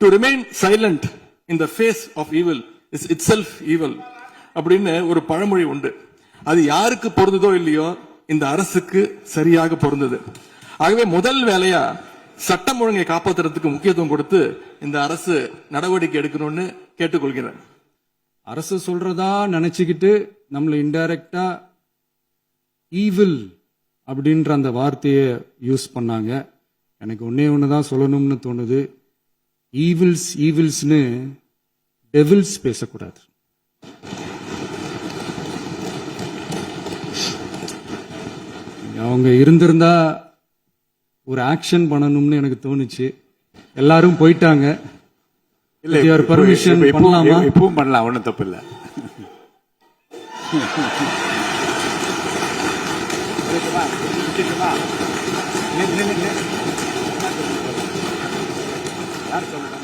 To remain silent in the face of evil is itself evil அப்படின்னு ஒரு பழமொழி உண்டு. அது யாருக்கு பொருந்ததோ இல்லையோ இந்த அரசுக்கு சரியாக பொருந்தது. ஆகவே முதல் வேலையா சட்டம் ஒழுங்கை காப்பாற்றுறதுக்கு முக்கியத்துவம் கொடுத்து இந்த அரசு நடவடிக்கை எடுக்கணும்னு கேட்டுக்கொள்கிறேன். அரசு சொல்றதா நினைச்சுக்கிட்டு நம்மள இன்டைரக்டா ஈவில் அப்படின்ற அந்த வார்த்தையை யூஸ் பண்ணாங்க. எனக்கு ஒண்ணுதான் சொல்லணும்னு தோணுது. ஈவில்ஸ்னு டெவில்ஸ் பேசக்கூடாது. அவங்க இருந்திருந்தா ஒரு ஆக்ஷன் பண்ணணும்னு எனக்கு தோணுச்சு. எல்லாரும் போயிட்டாங்க. பர்மிஷன் பண்ணலாமா? இப்பவும் பண்ணலாம், ஒன்றும் தப்பு இல்லை. யார் சொல்லுங்க?